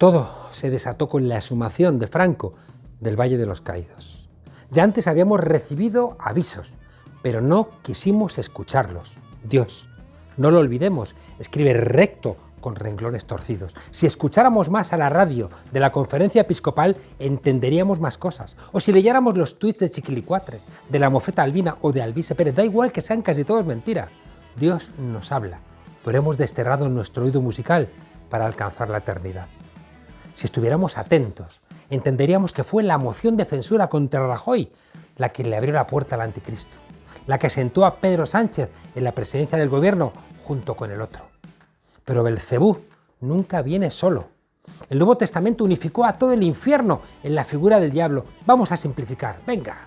Todo se desató con la exhumación de Franco del Valle de los Caídos. Ya antes habíamos recibido avisos, pero no quisimos escucharlos. Dios, no lo olvidemos, escribe recto con renglones torcidos. Si escucháramos más a la radio de la conferencia episcopal, entenderíamos más cosas. O si leyéramos los tuits de Chiquilicuatre, de la Mofeta Albina o de Alvise Pérez, da igual que sean casi todos mentira. Dios nos habla, pero hemos desterrado nuestro oído musical para alcanzar la eternidad. Si estuviéramos atentos, entenderíamos que fue la moción de censura contra Rajoy la que le abrió la puerta al anticristo, la que sentó a Pedro Sánchez en la presidencia del gobierno junto con el otro. Pero Belcebú nunca viene solo. El Nuevo Testamento unificó a todo el infierno en la figura del diablo. Vamos a simplificar, venga.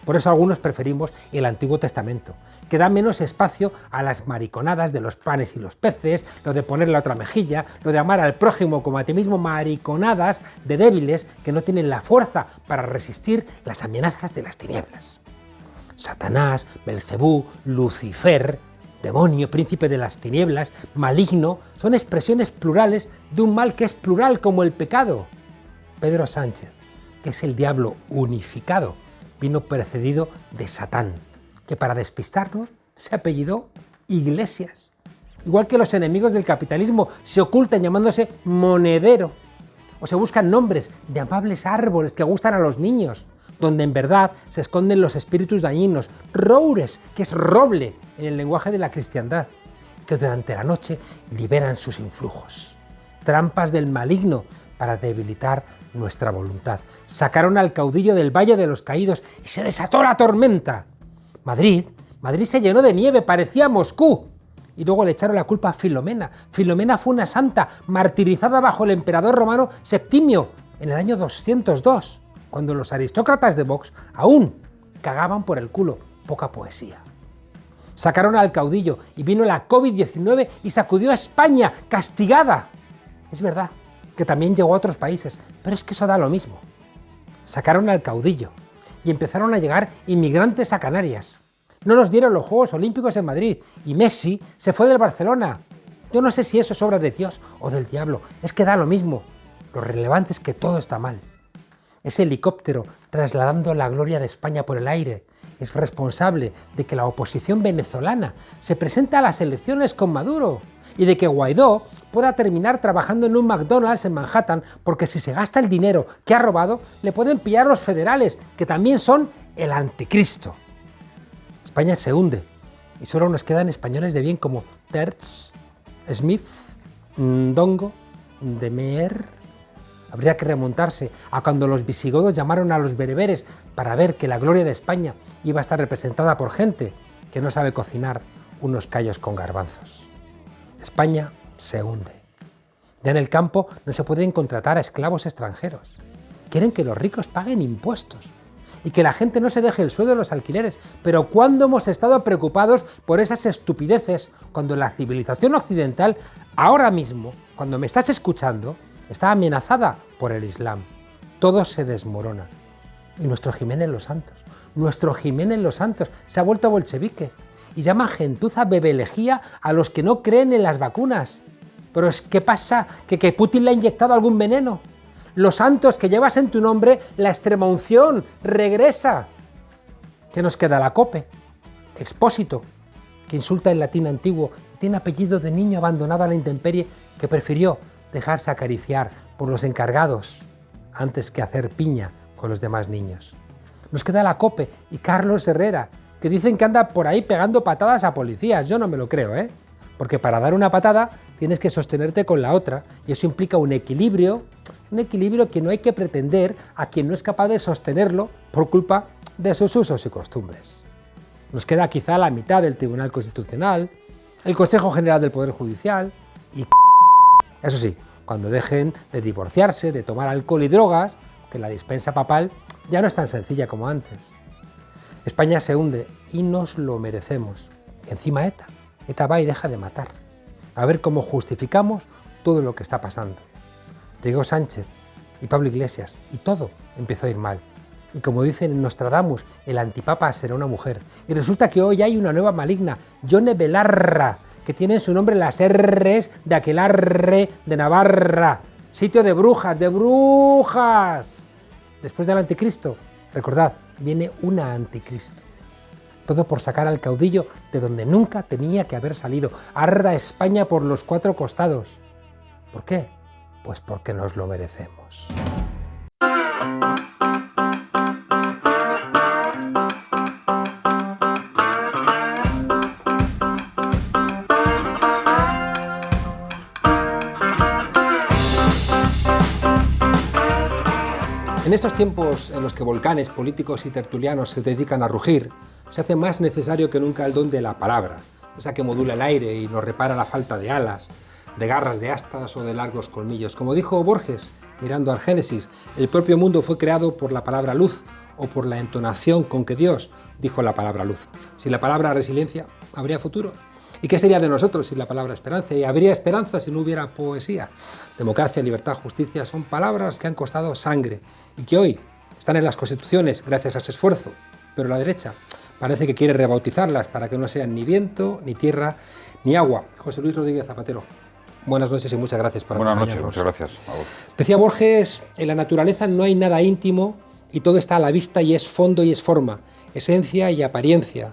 Por eso algunos preferimos el Antiguo Testamento, que da menos espacio a las mariconadas de los panes y los peces, lo de poner la otra mejilla, lo de amar al prójimo como a ti mismo, mariconadas de débiles que no tienen la fuerza para resistir las amenazas de las tinieblas. Satanás, Belcebú, Lucifer, demonio, príncipe de las tinieblas, maligno, son expresiones plurales de un mal que es plural como el pecado. Pedro Sánchez, que es el diablo unificado, vino precedido de Satán, que para despistarnos se apellidó Iglesias. Igual que los enemigos del capitalismo se ocultan llamándose monedero, o se buscan nombres de amables árboles que gustan a los niños, donde en verdad se esconden los espíritus dañinos, roures, que es roble en el lenguaje de la cristiandad, que durante la noche liberan sus influjos. Trampas del maligno para debilitar nuestra voluntad. Sacaron al caudillo del Valle de los Caídos y se desató la tormenta. Madrid se llenó de nieve, parecía Moscú. Y luego le echaron la culpa a Filomena. Filomena fue una santa martirizada bajo el emperador romano Septimio en el año 202, cuando los aristócratas de Vox aún cagaban por el culo. Poca poesía. Sacaron al caudillo y vino la COVID-19 y sacudió a España, castigada. Es verdad que también llegó a otros países, pero es que eso da lo mismo. Sacaron al caudillo y empezaron a llegar inmigrantes a Canarias. No nos dieron los Juegos Olímpicos en Madrid y Messi se fue del Barcelona. Yo no sé si eso es obra de Dios o del diablo, es que da lo mismo. Lo relevante es que todo está mal. Ese helicóptero trasladando la gloria de España por el aire es responsable de que la oposición venezolana se presente a las elecciones con Maduro y de que Guaidó pueda terminar trabajando en un McDonald's en Manhattan, porque si se gasta el dinero que ha robado, le pueden pillar los federales, que también son el anticristo. España se hunde y solo nos quedan españoles de bien como Tertz, Smith, Ndongo, Demer. Habría que remontarse a cuando los visigodos llamaron a los bereberes para ver que la gloria de España iba a estar representada por gente que no sabe cocinar unos callos con garbanzos. España se hunde. Ya en el campo no se pueden contratar a esclavos extranjeros. Quieren que los ricos paguen impuestos y que la gente no se deje el sueldo de los alquileres. Pero ¿cuándo hemos estado preocupados por esas estupideces cuando la civilización occidental, ahora mismo, cuando me estás escuchando, está amenazada por el Islam? Todo se desmorona. Y nuestro Jiménez Los Santos se ha vuelto bolchevique y llama gentuza bebelejía a los que no creen en las vacunas. Pero ¿qué pasa? ¿Que Putin le ha inyectado algún veneno? Los santos que llevas en tu nombre, la extremaunción, regresa. ¿Qué nos queda? La Cope, Expósito, que insulta en latín antiguo y tiene apellido de niño abandonado a la intemperie, que prefirió dejarse acariciar por los encargados antes que hacer piña con los demás niños. Nos queda la Cope y Carlos Herrera, que dicen que anda por ahí pegando patadas a policías. Yo no me lo creo, porque para dar una patada tienes que sostenerte con la otra y eso implica un equilibrio que no hay que pretender a quien no es capaz de sostenerlo por culpa de sus usos y costumbres. Nos queda quizá la mitad del Tribunal Constitucional, el Consejo General del Poder Judicial y... Eso sí, cuando dejen de divorciarse, de tomar alcohol y drogas, que la dispensa papal ya no es tan sencilla como antes. España se hunde y nos lo merecemos. Encima ETA va y deja de matar. A ver cómo justificamos todo lo que está pasando. Llegó Sánchez y Pablo Iglesias y todo empezó a ir mal. Y como dicen en Nostradamus, el antipapa será una mujer. Y resulta que hoy hay una nueva maligna, Yone Belarra, que tiene en su nombre las R's de Aquelarre de Navarra. sitio de brujas, de brujas. Después del anticristo, recordad, viene una anticristo. Todo por sacar al caudillo de donde nunca tenía que haber salido. Arda España por los 4 costados. ¿Por qué? Pues porque nos lo merecemos. En estos tiempos en los que volcanes, políticos y tertulianos se dedican a rugir, se hace más necesario que nunca el don de la palabra, esa que modula el aire y nos repara la falta de alas, de garras de astas o de largos colmillos. Como dijo Borges, mirando al Génesis, el propio mundo fue creado por la palabra luz o por la entonación con que Dios dijo la palabra luz. Sin la palabra resiliencia, ¿habría futuro? ¿Y qué sería de nosotros sin la palabra esperanza? ¿Y habría esperanza si no hubiera poesía? Democracia, libertad, justicia son palabras que han costado sangre y que hoy están en las constituciones gracias a ese esfuerzo. Pero la derecha parece que quiere rebautizarlas para que no sean ni viento, ni tierra, ni agua. José Luis Rodríguez Zapatero, buenas noches y muchas gracias por acompañarnos. Buenas noches, muchas gracias a vos. Decía Borges, en la naturaleza no hay nada íntimo y todo está a la vista y es fondo y es forma, esencia y apariencia.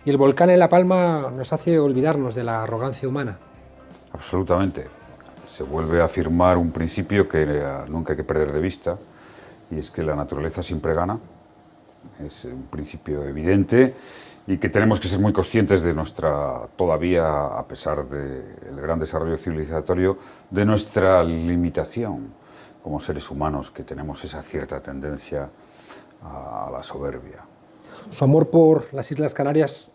Y el volcán en La Palma nos hace olvidarnos de la arrogancia humana. Absolutamente. Se vuelve a afirmar un principio que nunca hay que perder de vista, y es que la naturaleza siempre gana. Es un principio evidente y que tenemos que ser muy conscientes de nuestra, todavía, a pesar del gran desarrollo civilizatorio, de nuestra limitación como seres humanos, que tenemos esa cierta tendencia a la soberbia. Su amor por las Islas Canarias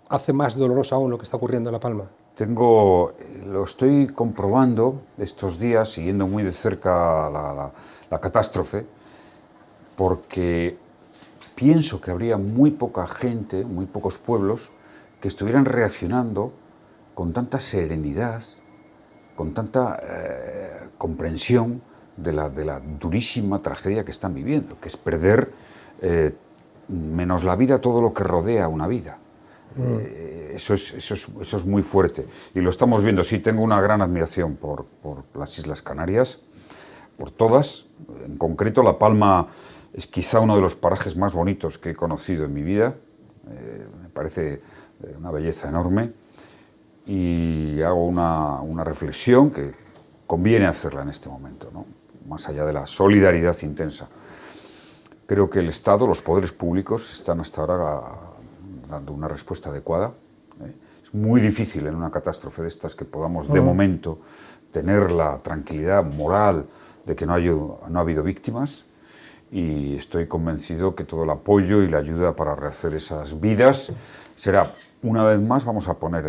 hace más doloroso aún lo que está ocurriendo en La Palma. Lo estoy comprobando estos días, siguiendo muy de cerca la catástrofe, porque pienso que habría muy poca gente, muy pocos pueblos, que estuvieran reaccionando con tanta serenidad, con tanta comprensión de la durísima tragedia que están viviendo, que es perder, menos la vida, todo lo que rodea una vida. Eso es muy fuerte. Y lo estamos viendo. Sí, tengo una gran admiración por las Islas Canarias, por todas. En concreto, La Palma es quizá uno de los parajes más bonitos que he conocido en mi vida. Me parece una belleza enorme. Y hago una reflexión que conviene hacerla en este momento, ¿no? Más allá de la solidaridad intensa. Creo que el Estado, los poderes públicos, están hasta ahora dando una respuesta adecuada. Es muy difícil en una catástrofe de estas que podamos, de momento, tener la tranquilidad moral de que no ha habido víctimas, y estoy convencido que todo el apoyo y la ayuda para rehacer esas vidas será, una vez más, vamos a poner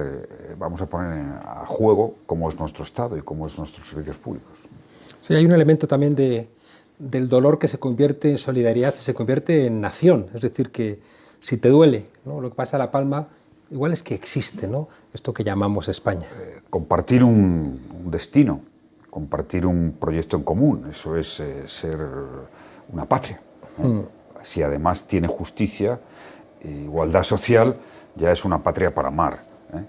a juego cómo es nuestro Estado y cómo es nuestros servicios públicos. Sí, hay un elemento también del dolor que se convierte en solidaridad y se convierte en nación. Es decir, que si te duele, ¿no?, lo que pasa en La Palma, igual es que existe, ¿no?, esto que llamamos España. Compartir un destino, compartir un proyecto en común, eso es ser una patria, ¿no? Si además tiene justicia e igualdad social, ya es una patria para amar, ¿eh?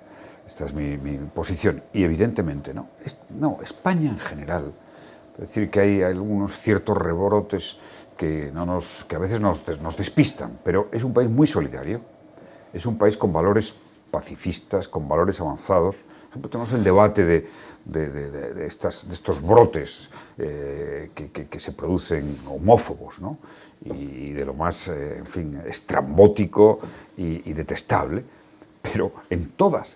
Esta es mi posición. Y evidentemente, España en general. Es decir, que hay algunos ciertos rebrotes que a veces nos despistan, pero es un país muy solidario, es un país con valores pacifistas, con valores avanzados. Siempre tenemos el debate de estos brotes que se producen homófobos, ¿no?, y de lo más, estrambótico y detestable. Pero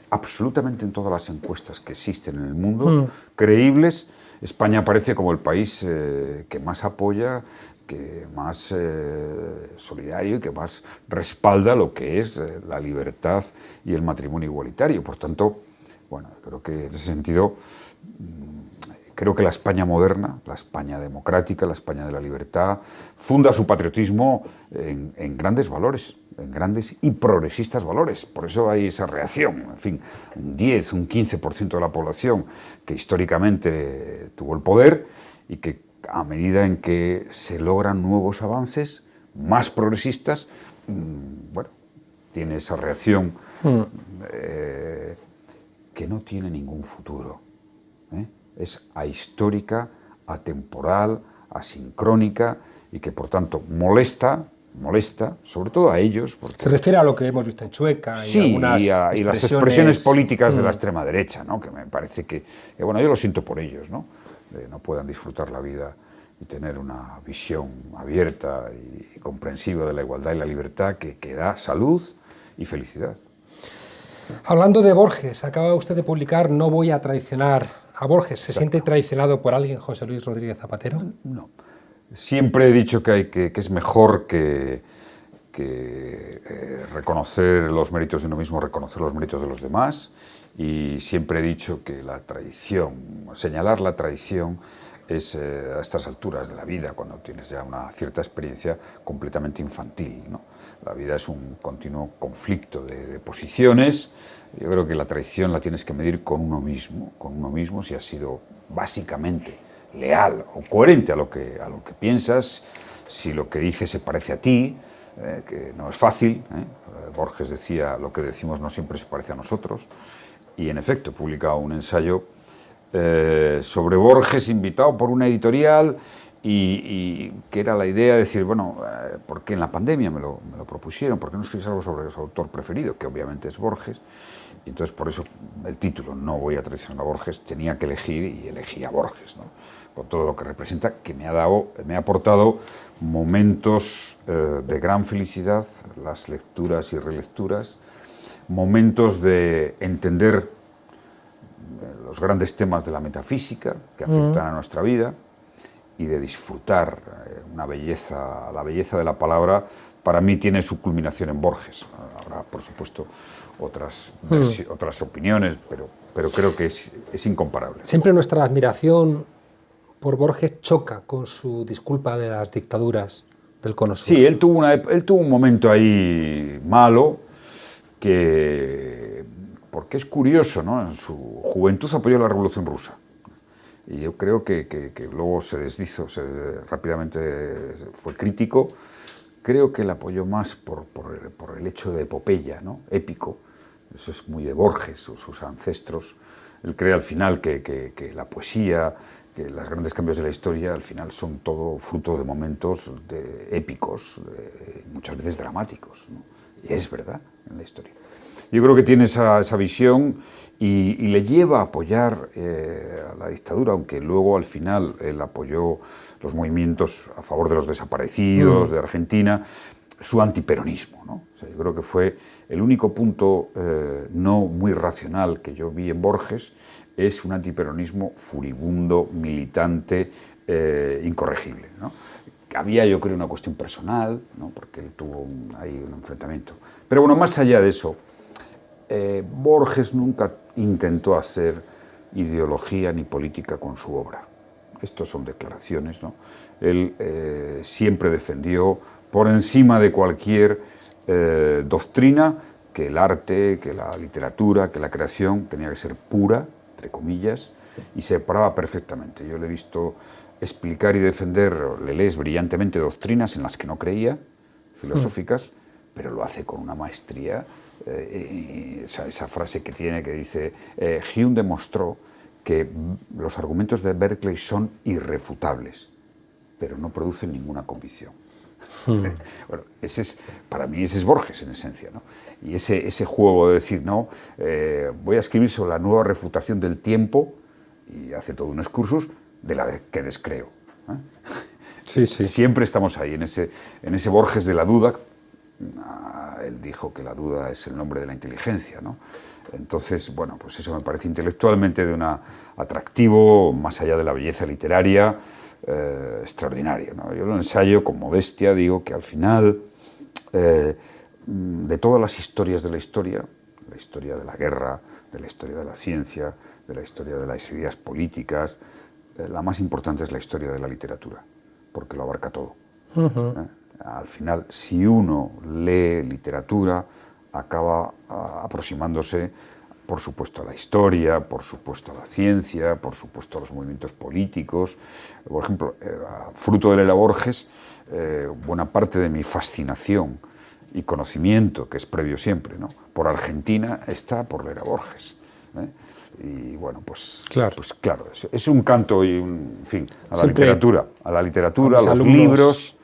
absolutamente en todas las encuestas que existen en el mundo, creíbles, España aparece como el país que más apoya, que más solidario y que más respalda lo que es la libertad y el matrimonio igualitario. Por tanto, creo que en ese sentido, creo que la España moderna, la España democrática, la España de la libertad, funda su patriotismo en grandes valores, en grandes y progresistas valores. Por eso hay esa reacción. En fin, un 10, un 15% de la población que históricamente tuvo el poder, y que a medida en que se logran nuevos avances más progresistas, tiene esa reacción que no tiene ningún futuro. Es ahistórica, atemporal, asincrónica y que por tanto molesta, sobre todo a ellos. Se refiere a lo que hemos visto en Chueca sí, y algunas y las expresiones políticas de la extrema derecha, ¿no? Que me parece que, bueno, yo lo siento por ellos, ¿no? No puedan disfrutar la vida y tener una visión abierta y comprensiva de la igualdad y la libertad que da salud y felicidad. Hablando de Borges, acaba usted de publicar No voy a traicionar a Borges. ¿Se siente traicionado por alguien, José Luis Rodríguez Zapatero? No. Siempre he dicho que es mejor que reconocer los méritos de uno mismo, reconocer los méritos de los demás, y siempre he dicho que la traición, señalar la traición, es a estas alturas de la vida, cuando tienes ya una cierta experiencia, completamente infantil, ¿no? La vida es un continuo conflicto de posiciones. Yo creo que la traición la tienes que medir con uno mismo si has sido básicamente leal o coherente a lo que piensas, si lo que dices se parece a ti, que no es fácil. Borges decía, lo que decimos no siempre se parece a nosotros, y en efecto he publicado un ensayo sobre Borges, invitado por una editorial, y que era la idea de decir, bueno, ¿por qué en la pandemia me lo propusieron? ¿Por qué no escribes algo sobre su autor preferido? Que obviamente es Borges. Y entonces por eso el título, No voy a traicionar a Borges, tenía que elegir, y elegí a Borges, ¿no? Con todo lo que representa, que me ha aportado momentos de gran felicidad, las lecturas y relecturas, momentos de entender los grandes temas de la metafísica que afectan a nuestra vida, y de disfrutar la belleza de la palabra. Para mí tiene su culminación en Borges. Habrá, por supuesto, otras opiniones, pero creo que es incomparable. Siempre nuestra admiración por Borges choca con su disculpa de las dictaduras del Cono Sur. Sí, él tuvo un momento ahí malo, porque es curioso, ¿no? En su juventud apoyó la Revolución Rusa. Y yo creo que luego se deshizo, rápidamente fue crítico. Creo que él apoyó más por el hecho de epopeya, ¿no? Épico. Eso es muy de Borges, sus ancestros. Él cree al final que la poesía, que los grandes cambios de la historia, al final son todo fruto de momentos épicos, muchas veces dramáticos, ¿no? Y es verdad en la historia. Yo creo que tiene esa visión, y le lleva a apoyar a la dictadura, aunque luego al final él apoyó los movimientos a favor de los desaparecidos de Argentina, su antiperonismo, ¿no? O sea, yo creo que fue el único punto no muy racional que yo vi en Borges, es un antiperonismo furibundo, militante, incorregible, ¿no? Había, yo creo, una cuestión personal, ¿no? Porque él tuvo ahí un enfrentamiento. Pero bueno, más allá de eso, Borges nunca intentó hacer ideología ni política con su obra. Estas son declaraciones, ¿no? Él siempre defendió, por encima de cualquier doctrina, que el arte, que la literatura, que la creación tenía que ser pura, entre comillas, y se separaba perfectamente. Yo le he visto explicar y defender, le lees brillantemente, doctrinas en las que no creía, filosóficas, pero lo hace con una maestría. Esa frase que tiene, que dice, Hume demostró que los argumentos de Berkeley son irrefutables, pero no producen ninguna convicción. Bueno, para mí ese es Borges en esencia, ¿no? Y ese juego de decir, no, voy a escribir sobre la nueva refutación del tiempo, y hace todo un excursus de la que descreo, ¿eh? Sí, sí. Siempre estamos ahí, en ese Borges de la duda. Él dijo que la duda es el nombre de la inteligencia, ¿no? Entonces, bueno, pues eso me parece intelectualmente de un atractivo, más allá de la belleza literaria, extraordinario, ¿no? Yo lo ensayo con modestia, digo que al final, de todas las historias de la historia de la guerra, de la historia de la ciencia, de la historia de las ideas políticas, la más importante es la historia de la literatura, porque lo abarca todo. Al final, si uno lee literatura, acaba aproximándose, por supuesto, a la historia, por supuesto a la ciencia, por supuesto a los movimientos políticos. Por ejemplo, fruto de leer a Borges, buena parte de mi fascinación y conocimiento, que es previo siempre, ¿no?, por Argentina, está por leer a Borges. ¿eh? Y bueno, Claro. pues claro, es un canto y en fin, a la Siempre literatura, a mis los alumnos- libros.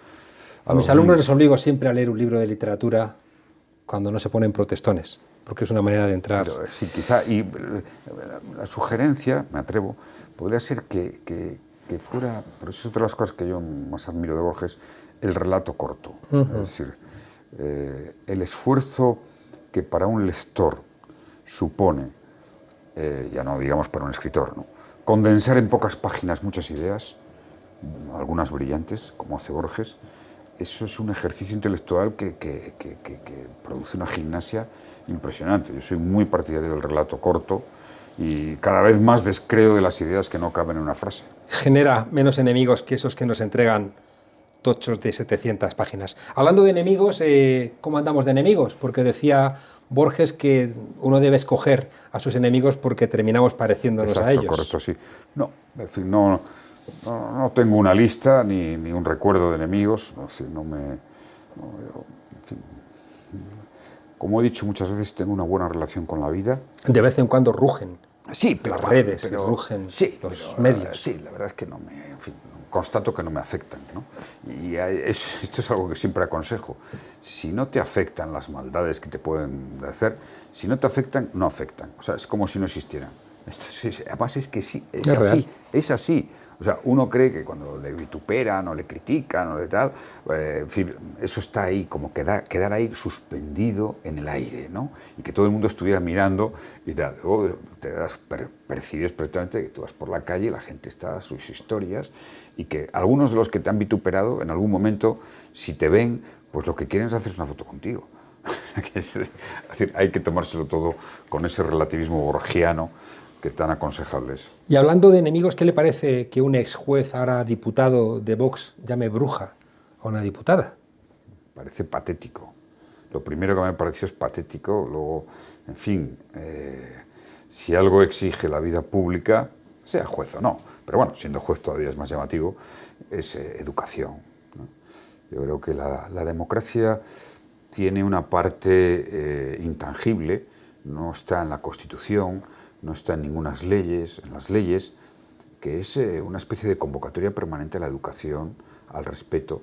A mis alumnos les obligo siempre a leer un libro de literatura cuando no se ponen protestones, porque es una manera de entrar. Pero sí, quizá, y la sugerencia, me atrevo, podría ser que fuera, por eso es otra de las cosas que yo más admiro de Borges, el relato corto. Es decir, el esfuerzo que para un lector supone, ya no digamos para un escritor, ¿no?, condensar en pocas páginas muchas ideas, algunas brillantes, como hace Borges. Eso es un ejercicio intelectual que produce una gimnasia impresionante. Yo soy muy partidario del relato corto y cada vez más descreo de las ideas que no caben en una frase. Genera menos enemigos que esos que nos entregan tochos de 700 páginas. Hablando de enemigos, ¿cómo andamos de enemigos? Porque decía Borges que uno debe escoger a sus enemigos porque terminamos pareciéndonos a ellos. Correcto, sí. No, en fin, no tengo una lista ni un recuerdo de enemigos. En fin, como he dicho muchas veces, tengo una buena relación con la vida. De vez en cuando rugen. Sí, las redes, rugen los medios. Sí, la verdad es que en fin, constato que no me afectan, ¿no? Y esto es algo que siempre aconsejo. Si no te afectan las maldades que te pueden hacer, si no te afectan, no afectan. O sea, es como si no existieran. Además es que sí, es así, real. es así. O sea, uno cree que cuando le vituperan o le critican o de tal, en fin, eso está ahí, como quedar ahí suspendido en el aire, ¿no? Y que todo el mundo estuviera mirando y tal. Luego percibes perfectamente que tú vas por la calle y la gente está a sus historias y que algunos de los que te han vituperado, en algún momento, si te ven, pues lo que quieren es hacerse una foto contigo. Es decir, hay que tomárselo todo con ese relativismo borgiano que tan aconsejables. Y hablando de enemigos, ¿qué le parece que un ex juez, ahora diputado de Vox, llame bruja a una diputada? Parece patético. Lo primero que me pareció es patético. Luego, en fin, si algo exige la vida pública, sea juez o no, pero bueno, siendo juez todavía es más llamativo, es educación, ¿no? Yo creo que la democracia tiene una parte intangible, no está en la Constitución, no está en ninguna en las leyes, que es una especie de convocatoria permanente a la educación, al respeto,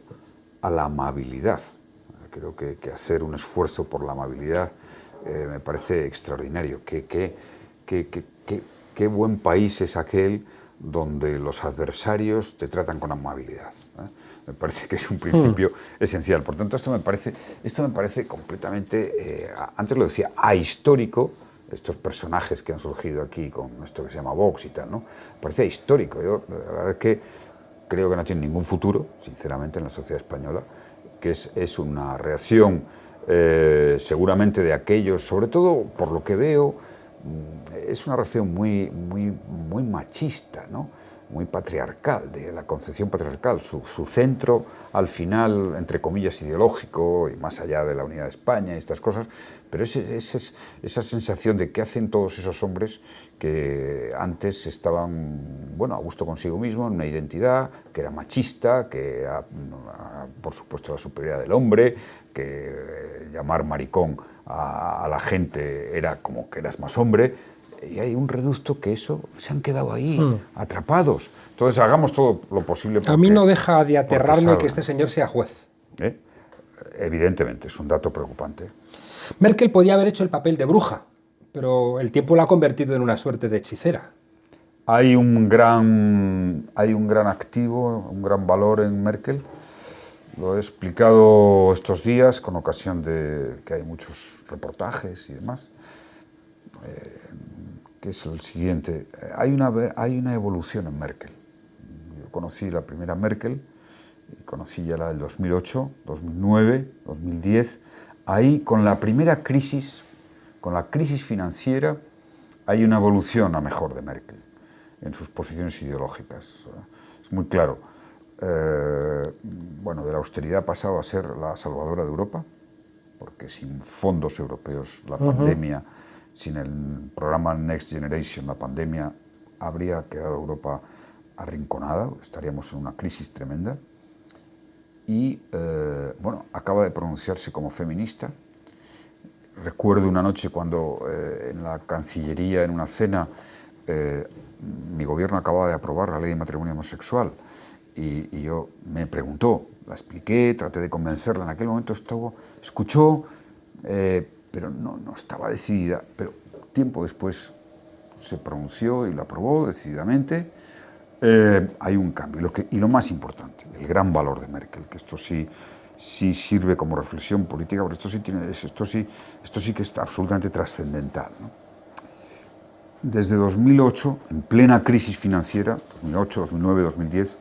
a la amabilidad. Creo que hacer un esfuerzo por la amabilidad me parece extraordinario. Qué buen país es aquel donde los adversarios te tratan con amabilidad, ¿eh? Me parece que es un principio esencial. Por tanto, esto me parece completamente, antes lo decía, ahistórico, estos personajes que han surgido aquí con esto que se llama Vox y tal, ¿no? Me parece histórico. Yo, la verdad es que creo que no tiene ningún futuro, sinceramente, en la sociedad española, que es una reacción seguramente de aquellos, sobre todo por lo que veo, es una reacción muy machista, ¿no?, muy patriarcal, de la concepción patriarcal. Su centro, al final, entre comillas, ideológico, y más allá de la unidad de España y estas cosas, pero esa sensación de qué hacen todos esos hombres que antes estaban, bueno, a gusto consigo mismo, en una identidad que era machista, que era, por supuesto, la superioridad del hombre, que llamar maricón a la gente era como que eras más hombre. Y hay un reducto que eso se han quedado ahí, atrapados. Entonces hagamos todo lo posible. A mí no deja de aterrarme que este señor sea juez. Evidentemente, es un dato preocupante. Merkel podía haber hecho el papel de bruja, pero el tiempo la ha convertido en una suerte de hechicera. Hay un gran activo, un gran valor en Merkel. Lo he explicado estos días con ocasión de que hay muchos reportajes y demás. Que es el siguiente. Hay una evolución en Merkel. Yo conocí la primera Merkel, conocí ya la del 2008, 2009, 2010. Ahí, con la primera crisis, con la crisis financiera, hay una evolución a mejor de Merkel en sus posiciones ideológicas. Es muy claro. Bueno, de la austeridad ha pasado a ser la salvadora de Europa, porque sin fondos europeos, la pandemia, sin el programa Next Generation, la pandemia habría quedado Europa arrinconada, estaríamos en una crisis tremenda. Y, bueno, acaba de pronunciarse como feminista, recuerdo una noche cuando en la Cancillería, en una cena, mi gobierno acababa de aprobar la ley de matrimonio homosexual y yo me preguntó, la expliqué, traté de convencerla, en aquel momento escuchó, pero no estaba decidida, pero tiempo después se pronunció y lo aprobó decididamente. Hay un cambio. Y lo más importante, el gran valor de Merkel, que esto sí sirve como reflexión política, pero esto sí que es absolutamente trascendental, ¿no? Desde 2008, en plena crisis financiera, 2008, 2009, 2010,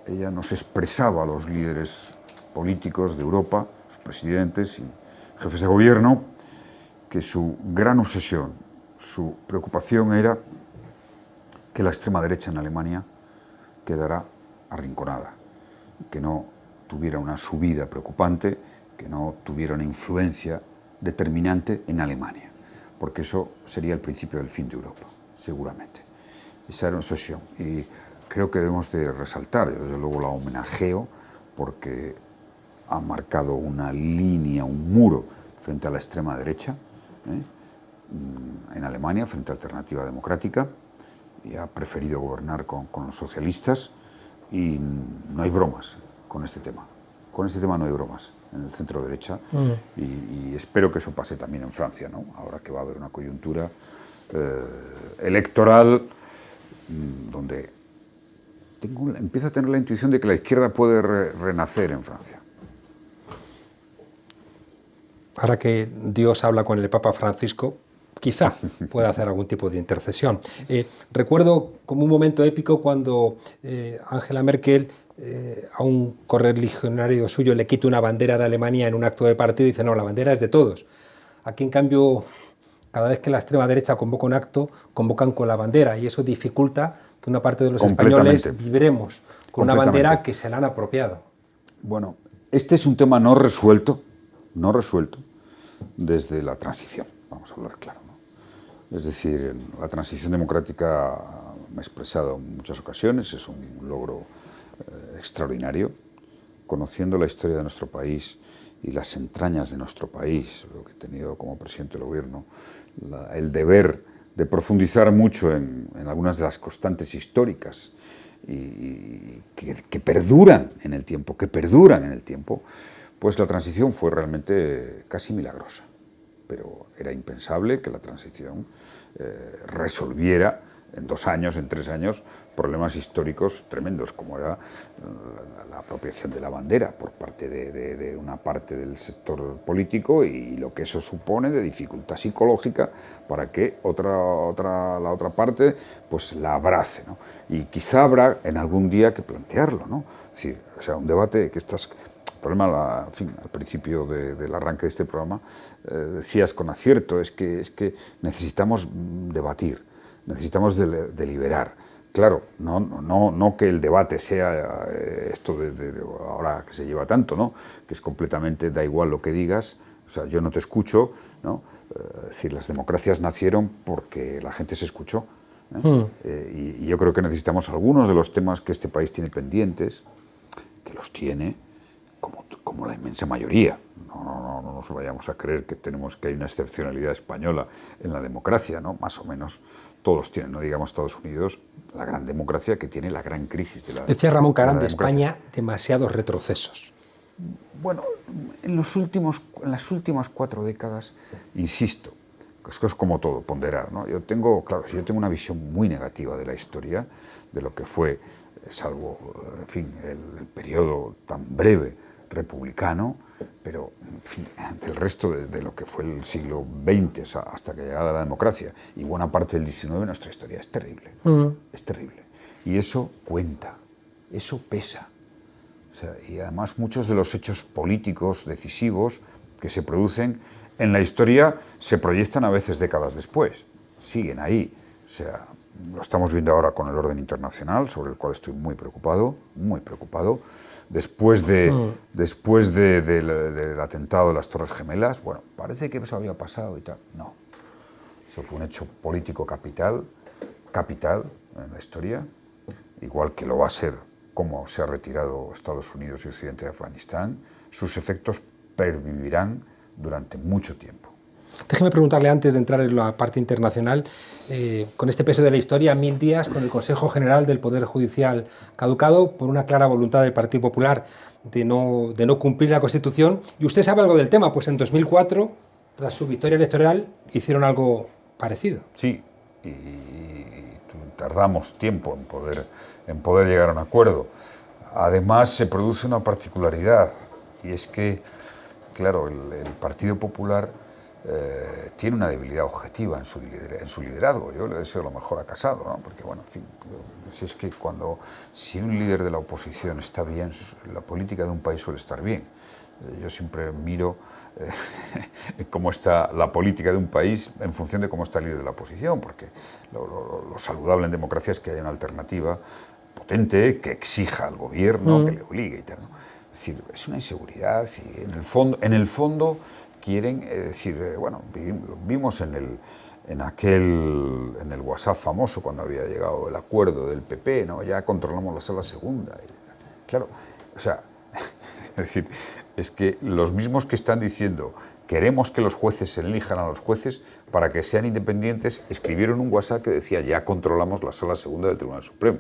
ella nos expresaba a los líderes políticos de Europa, los presidentes y jefes de gobierno, que su gran obsesión, su preocupación era que la extrema derecha en Alemania quedara arrinconada, que no tuviera una subida preocupante, que no tuviera una influencia determinante en Alemania, porque eso sería el principio del fin de Europa, seguramente. Esa era una obsesión y creo que debemos de resaltar, yo desde luego la homenajeo, porque ha marcado una línea, un muro frente a la extrema derecha, en Alemania, frente a Alternativa Democrática, y ha preferido gobernar con los socialistas, y no hay bromas con este tema. Con este tema no hay bromas en el centro derecha, y espero que eso pase también en Francia, ¿no? Ahora que va a haber una coyuntura electoral donde empiezo a tener la intuición de que la izquierda puede renacer en Francia. Ahora que Dios habla con el Papa Francisco, quizá pueda hacer algún tipo de intercesión. Recuerdo como un momento épico cuando Angela Merkel a un correligionario suyo le quita una bandera de Alemania en un acto de partido y dice, no, la bandera es de todos. Aquí, en cambio, cada vez que la extrema derecha convoca un acto, convocan con la bandera, y eso dificulta que una parte de los españoles viviremos con una bandera que se la han apropiado. Bueno, este es un tema no resuelto desde la transición, vamos a hablar claro, ¿no? Es decir, la transición democrática, me he expresado en muchas ocasiones, es un logro extraordinario. Conociendo la historia de nuestro país y las entrañas de nuestro país, lo que he tenido como presidente del gobierno, el deber de profundizar mucho en algunas de las constantes históricas y que perduran en el tiempo, pues la transición fue realmente casi milagrosa. Pero era impensable que la transición resolviera en 2 años, en 3 años, problemas históricos tremendos, como era la apropiación de la bandera por parte de una parte del sector político y lo que eso supone de dificultad psicológica para que la otra parte pues la abrace, ¿no? Y quizá habrá en algún día que plantearlo, ¿no? Es decir, o sea, un debate que estás... El problema, en fin, al principio del arranque de este programa, decías con acierto, es que necesitamos debatir, necesitamos deliberar. Claro, no que el debate sea esto de ahora que se lleva tanto, ¿no? Que es completamente, da igual lo que digas, o sea, yo no te escucho, ¿no? Es decir, las democracias nacieron porque la gente se escuchó, y yo creo que necesitamos algunos de los temas que este país tiene pendientes, que los tiene, como la inmensa mayoría. No nos vayamos a creer que hay una excepcionalidad española en la democracia, ¿no? Más o menos todos tienen, no digamos Estados Unidos, la gran democracia que tiene la gran crisis de la Decía Ramón Carán de España, demasiados retrocesos. Bueno, en las últimas 4 décadas, insisto, es como todo, ponderar, ¿no? Yo tengo una visión muy negativa de la historia, de lo que fue, salvo, en fin, el periodo tan breve republicano, pero en fin, del resto de lo que fue el siglo XX hasta que llegara la democracia y buena parte del XIX, nuestra historia es terrible, es terrible. Y eso cuenta, eso pesa. O sea, y además muchos de los hechos políticos decisivos que se producen en la historia se proyectan a veces décadas después, siguen ahí. O sea, lo estamos viendo ahora con el orden internacional, sobre el cual estoy muy preocupado, después del atentado de las Torres Gemelas. Bueno, parece que eso había pasado y tal. No, eso fue un hecho político capital en la historia, igual que lo va a ser cómo se ha retirado Estados Unidos y Occidente de Afganistán. Sus efectos pervivirán durante mucho tiempo. Déjeme preguntarle antes de entrar en la parte internacional, con este peso de la historia, 1000 días con el Consejo General del Poder Judicial caducado por una clara voluntad del Partido Popular de no cumplir la Constitución. Y usted sabe algo del tema, pues en 2004, tras su victoria electoral, hicieron algo parecido. Sí, y tardamos tiempo en poder llegar a un acuerdo. Además, se produce una particularidad, y es que, claro, el Partido Popular tiene una debilidad objetiva en su liderazgo. Yo le deseo lo mejor a Casado, ¿no? Porque, bueno, en fin, si es que si un líder de la oposición está bien, la política de un país suele estar bien. Yo siempre miro cómo está la política de un país en función de cómo está el líder de la oposición, porque lo saludable en democracia es que haya una alternativa potente que exija al gobierno, que le obligue y tal, ¿no? Es decir, es una inseguridad y en el fondo quieren decir, bueno, vimos en el WhatsApp famoso cuando había llegado el acuerdo del PP, ¿no? Ya controlamos la sala segunda. Y, claro, o sea, es decir, es que los mismos que están diciendo queremos que los jueces se elijan a los jueces para que sean independientes, escribieron un WhatsApp que decía ya controlamos la sala segunda del Tribunal Supremo.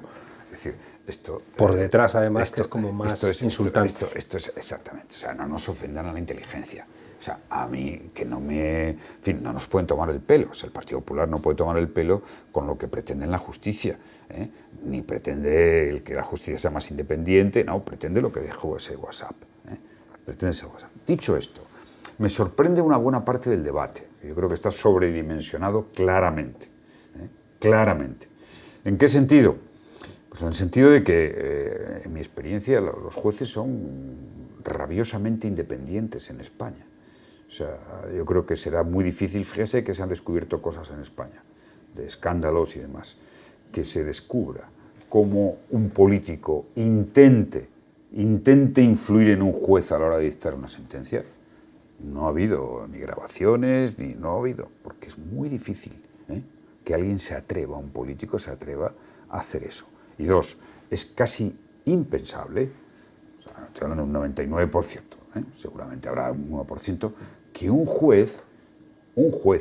Es decir, esto... Por detrás, además, que es como más insultante. Esto es exactamente, o sea, no nos ofendan a la inteligencia. O sea, a mí, que no me... En fin, no nos pueden tomar el pelo. O sea, el Partido Popular no puede tomar el pelo con lo que pretende la justicia, ¿eh? Ni pretende que la justicia sea más independiente, no, pretende lo que dejó ese WhatsApp, ¿eh? Pretende ese WhatsApp. Dicho esto, me sorprende una buena parte del debate. Yo creo que está sobredimensionado claramente, ¿eh? Claramente. ¿En qué sentido? Pues en el sentido de que, en mi experiencia, los jueces son rabiosamente independientes en España. O sea, yo creo que será muy difícil, fíjese que se han descubierto cosas en España, de escándalos y demás, que se descubra cómo un político intente influir en un juez a la hora de dictar una sentencia. No ha habido ni grabaciones, no ha habido, porque es muy difícil, ¿eh? Que alguien un político se atreva a hacer eso. Y dos, es casi impensable, o sea, estoy hablando de un 99%, seguramente habrá un 1%, que un juez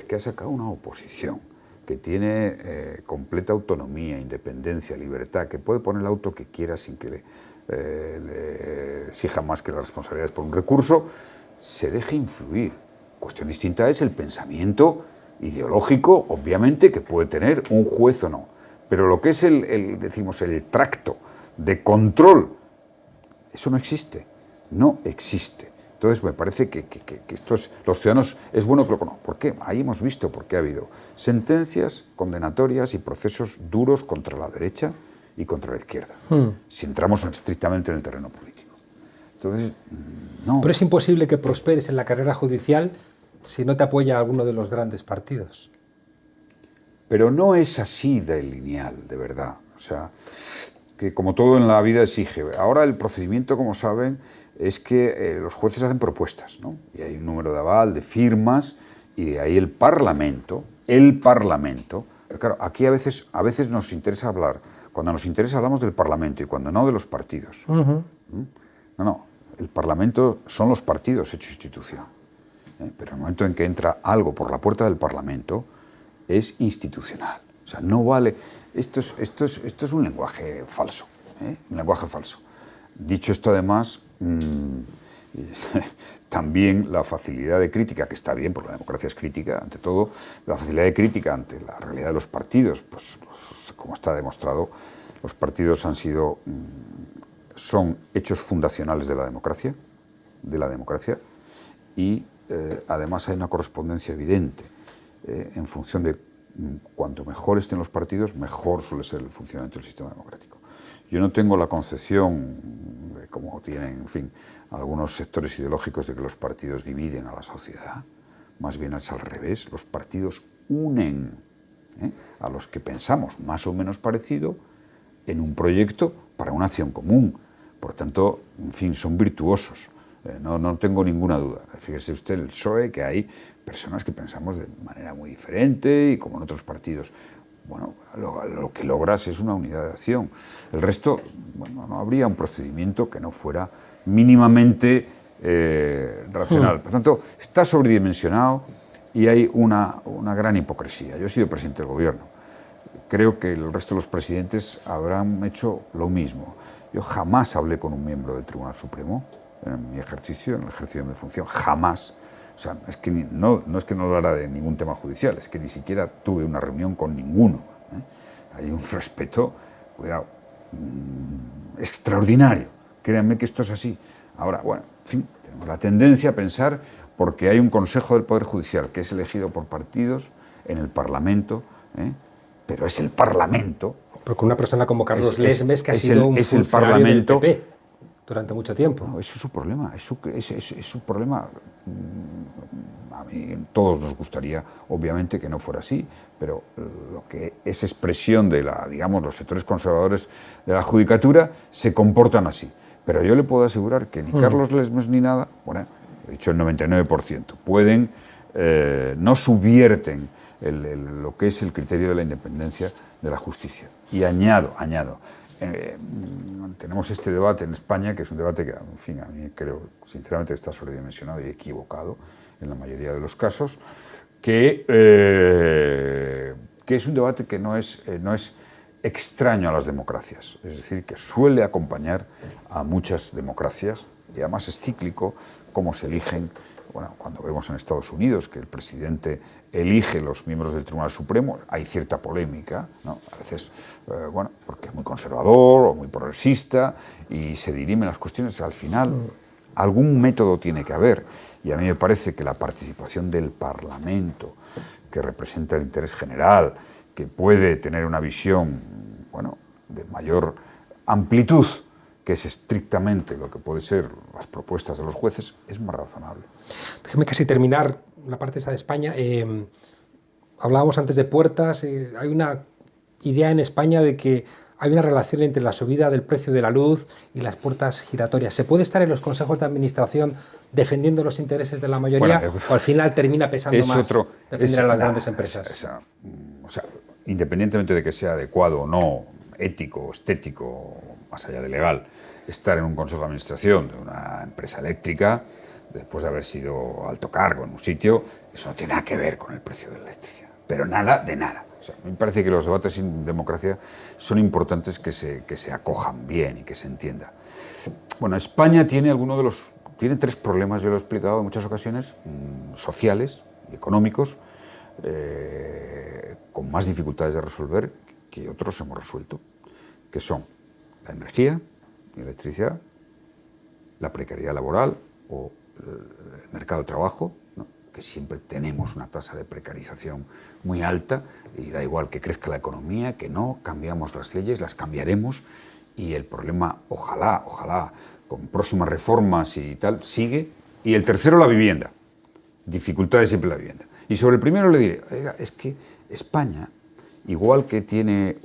que ha sacado una oposición, que tiene completa autonomía, independencia, libertad, que puede poner el auto que quiera sin que le exija más que las responsabilidades por un recurso, se deje influir. Cuestión distinta es el pensamiento ideológico, obviamente, que puede tener un juez o no. Pero lo que es el tracto de control, eso no existe. No existe. Entonces me parece que los ciudadanos es bueno que lo conozcan. ¿Por qué? Ahí hemos visto por qué ha habido sentencias condenatorias y procesos duros contra la derecha y contra la izquierda, si entramos estrictamente en el terreno político. Entonces, no. Pero es imposible que prosperes en la carrera judicial si no te apoya alguno de los grandes partidos. Pero no es así de lineal, de verdad. O sea, que como todo en la vida exige. Ahora el procedimiento, como saben, es que los jueces hacen propuestas, ¿no? Y hay un número de aval, de firmas, y de ahí el Parlamento, pero claro, aquí a veces nos interesa hablar, cuando nos interesa hablamos del Parlamento y cuando no de los partidos. No, el Parlamento son los partidos hecho institución. Pero en el momento en que entra algo por la puerta del Parlamento, es institucional. O sea, no vale... Esto es un lenguaje falso, un lenguaje falso. Dicho esto, además, también la facilidad de crítica, que está bien, porque la democracia es crítica, ante todo, la facilidad de crítica ante la realidad de los partidos, pues como está demostrado, los partidos son hechos fundacionales de la democracia, y además hay una correspondencia evidente en función de cuanto mejor estén los partidos, mejor suele ser el funcionamiento del sistema democrático. Yo no tengo la concepción, como tienen, en fin, algunos sectores ideológicos, de que los partidos dividen a la sociedad. Más bien es al revés, los partidos unen a los que pensamos más o menos parecido en un proyecto para una acción común. Por tanto, en fin, son virtuosos. No tengo ninguna duda. Fíjese usted el PSOE, que hay personas que pensamos de manera muy diferente y como en otros partidos. Bueno, lo que logras es una unidad de acción. El resto, bueno, no habría un procedimiento que no fuera mínimamente racional. Por tanto, está sobredimensionado y hay una gran hipocresía. Yo he sido presidente del gobierno. Creo que el resto de los presidentes habrán hecho lo mismo. Yo jamás hablé con un miembro del Tribunal Supremo en mi ejercicio, en el ejercicio de mi función, jamás. O sea, es que no es que no hablara de ningún tema judicial, es que ni siquiera tuve una reunión con ninguno. Hay un respeto, cuidado, extraordinario. Créanme que esto es así. Ahora, bueno, en fin, tenemos la tendencia a pensar, porque hay un Consejo del Poder Judicial que es elegido por partidos en el Parlamento, pero es el Parlamento. Porque una persona como Carlos Lesmes, que ha sido un funcionario del PP durante mucho tiempo. No, ese es su problema, es su problema. A mí todos nos gustaría, obviamente, que no fuera así, pero lo que es expresión de los sectores conservadores de la judicatura se comportan así. Pero yo le puedo asegurar que ni Carlos Lesmes ni nada, bueno, he dicho el 99%, pueden, no subvierten lo que es el criterio de la independencia de la justicia. Y añado, tenemos este debate en España, que es un debate que, en fin, a mí creo, sinceramente, está sobredimensionado y equivocado en la mayoría de los casos, que es un debate que no es extraño a las democracias, es decir, que suele acompañar a muchas democracias, y además es cíclico, cómo se eligen. Bueno, cuando vemos en Estados Unidos que el presidente elige los miembros del Tribunal Supremo, hay cierta polémica, ¿no? A veces, bueno, porque es muy conservador o muy progresista y se dirimen las cuestiones. Al final, algún método tiene que haber, y a mí me parece que la participación del Parlamento, que representa el interés general, que puede tener una visión, bueno, de mayor amplitud, que es estrictamente lo que puede ser las propuestas de los jueces, es más razonable. Déjeme casi terminar la parte esa de España. Hablábamos antes de puertas. Hay una idea en España de que hay una relación entre la subida del precio de la luz y las puertas giratorias. ¿Se puede estar en los consejos de administración defendiendo los intereses de la mayoría, o al final termina pesando más defender a las grandes empresas? O sea, independientemente de que sea adecuado o no, ético, estético, más allá de legal, estar en un consejo de administración de una empresa eléctrica, después de haber sido alto cargo en un sitio, eso no tiene nada que ver con el precio de la electricidad, pero nada de nada. O sea, me parece que los debates en democracia son importantes, que se acojan bien y que se entienda. Bueno, España tiene tiene tres problemas, yo lo he explicado en muchas ocasiones, sociales y económicos, con más dificultades de resolver que otros hemos resuelto, que son la energía, la electricidad, la precariedad laboral o el mercado de trabajo, ¿no? Que siempre tenemos una tasa de precarización muy alta, y da igual que crezca la economía, que no cambiamos las leyes, las cambiaremos, y el problema, ojalá, con próximas reformas y tal, sigue. Y el tercero, la vivienda, dificultades siempre en la vivienda. Y sobre el primero le diré, oiga, es que España, igual que tiene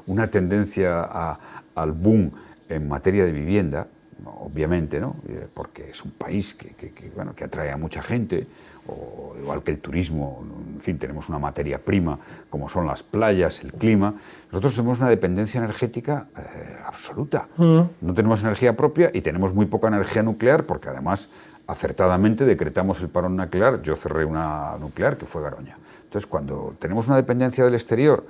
una tendencia al boom en materia de vivienda, obviamente, ¿no? Porque es un país que atrae a mucha gente, o igual que el turismo, en fin, tenemos una materia prima como son las playas, el clima. Nosotros tenemos una dependencia energética absoluta. No tenemos energía propia y tenemos muy poca energía nuclear, porque además acertadamente decretamos el parón nuclear. Yo cerré una nuclear que fue Garoña. Entonces, cuando tenemos una dependencia del exterior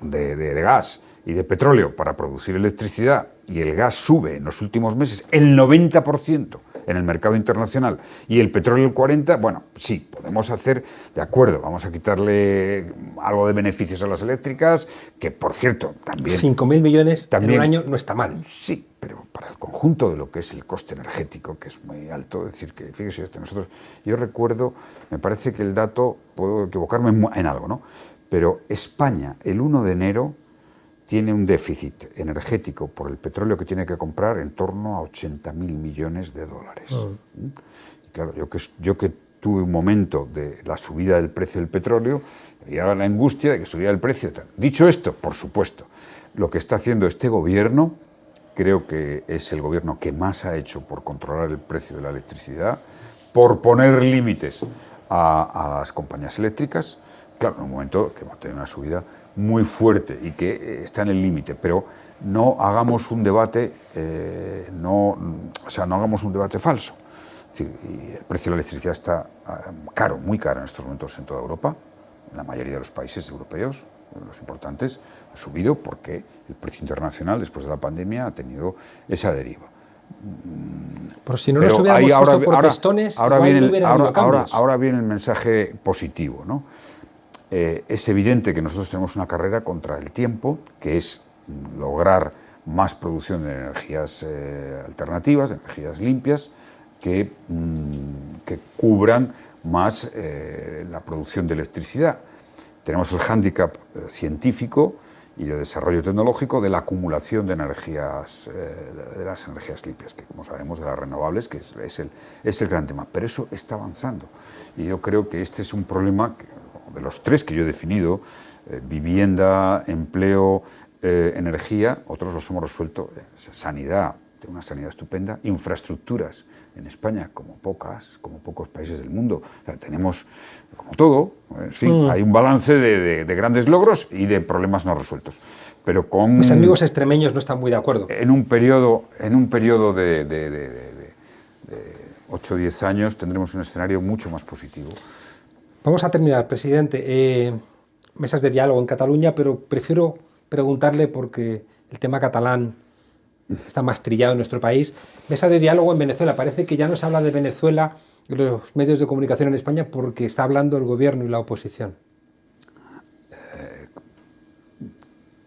de gas y de petróleo para producir electricidad, y el gas sube en los últimos meses el 90% en el mercado internacional y el petróleo el 40%, bueno, sí, podemos hacer, de acuerdo, vamos a quitarle algo de beneficios a las eléctricas, que por cierto, también... 5.000 millones en un año no está mal. Sí, pero para el conjunto de lo que es el coste energético, que es muy alto, es decir, que fíjese, nosotros, yo recuerdo, me parece que el dato, puedo equivocarme en algo, ¿no? Pero España, el 1 de enero, tiene un déficit energético por el petróleo que tiene que comprar en torno a 80.000 millones de dólares. Y claro, yo que tuve un momento de la subida del precio del petróleo, había la angustia de que subiera el precio. Dicho esto, por supuesto, lo que está haciendo este gobierno, creo que es el gobierno que más ha hecho por controlar el precio de la electricidad, por poner límites a las compañías eléctricas. Claro, en un momento que va a tener una subida muy fuerte y que está en el límite, pero no hagamos un debate, no hagamos un debate falso. Es decir, y el precio de la electricidad está caro, muy caro en estos momentos en toda Europa, en la mayoría de los países europeos, los importantes, ha subido porque el precio internacional después de la pandemia ha tenido esa deriva. Pero si no nos hubiéramos puesto por testones, igual no hubiera habido cambios. Ahora viene el mensaje positivo, ¿no? Es evidente que nosotros tenemos una carrera contra el tiempo, que es lograr más producción de energías alternativas, de energías limpias, que cubran más la producción de electricidad. Tenemos el hándicap científico y de desarrollo tecnológico de la acumulación de energías, de las energías limpias, que como sabemos de las renovables, que es el gran tema. Pero eso está avanzando y yo creo que este es un problema de los tres que yo he definido, vivienda, empleo, energía, otros los hemos resuelto, sanidad, tengo una sanidad estupenda, infraestructuras en España como pocos países del mundo. O sea, tenemos, como todo, sí, hay un balance de grandes logros y de problemas no resueltos. Pero con mis amigos extremeños no están muy de acuerdo. En un periodo de 8 o 10 años tendremos un escenario mucho más positivo. Vamos a terminar, presidente. Mesas de diálogo en Cataluña, pero prefiero preguntarle porque el tema catalán está más trillado en nuestro país. Mesa de diálogo en Venezuela. Parece que ya no se habla de Venezuela en los medios de comunicación en España porque está hablando el gobierno y la oposición.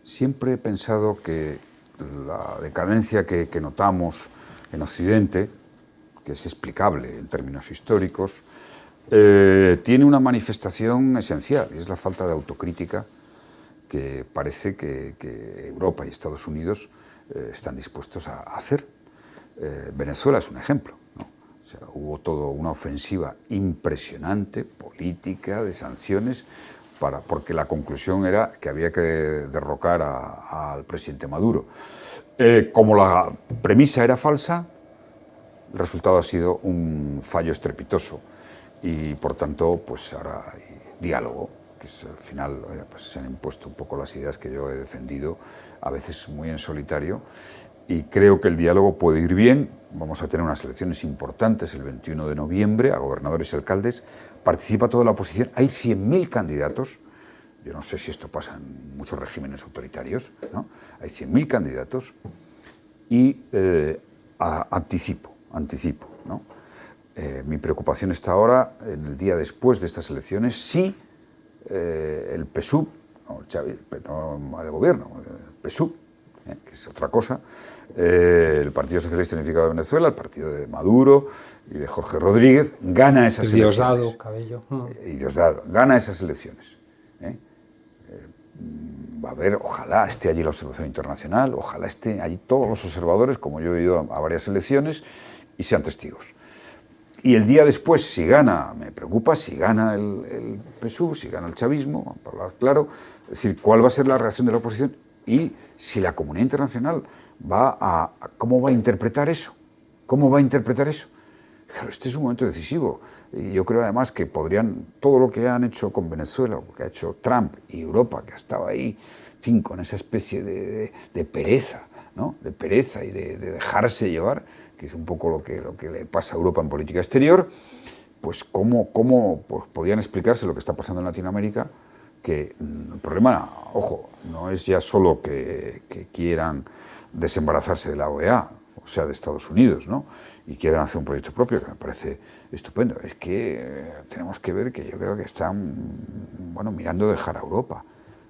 Siempre he pensado que la decadencia que notamos en Occidente, que es explicable en términos históricos, tiene una manifestación esencial, y es la falta de autocrítica que parece que Europa y Estados Unidos están dispuestos a hacer. Venezuela es un ejemplo, ¿no? O sea, hubo toda una ofensiva impresionante, política, de sanciones, porque la conclusión era que había que derrocar al presidente Maduro. Como la premisa era falsa, el resultado ha sido un fallo estrepitoso. Y por tanto, pues ahora hay diálogo, que es, al final pues se han impuesto un poco las ideas que yo he defendido, a veces muy en solitario, y creo que el diálogo puede ir bien. Vamos a tener unas elecciones importantes el 21 de noviembre a gobernadores y alcaldes, participa toda la oposición, hay 100.000 candidatos, yo no sé si esto pasa en muchos regímenes autoritarios, ¿no? Hay 100.000 candidatos y anticipo, ¿no? Mi preocupación está ahora, en el día después de estas elecciones, si el PSUV, no el gobierno, el PSUV, que es otra cosa, el Partido Socialista Unificado de Venezuela, el partido de Maduro y de Jorge Rodríguez, gana esas elecciones. Diosdado, Cabello. Y Diosdado, gana esas elecciones. Va a haber, ojalá esté allí la observación internacional, ojalá estén allí todos los observadores, como yo he ido a varias elecciones, y sean testigos. Y el día después, si gana, me preocupa, si gana el PSUV, si gana el chavismo, para hablar claro, es decir, cuál va a ser la reacción de la oposición y si la comunidad internacional ¿cómo va a interpretar eso? ¿Cómo va a interpretar eso? Claro, este es un momento decisivo. Y yo creo además que todo lo que han hecho con Venezuela, lo que ha hecho Trump y Europa, que ha estado ahí, en fin, con esa especie de pereza, ¿no? De pereza y de dejarse llevar, que es un poco lo que le pasa a Europa en política exterior, pues cómo pues podían explicarse lo que está pasando en Latinoamérica, que el problema, ojo, no es ya solo que quieran desembarazarse de la OEA, o sea, de Estados Unidos, ¿no? Y quieran hacer un proyecto propio, que me parece estupendo. Es que tenemos que ver que yo creo que están, mirando dejar a Europa.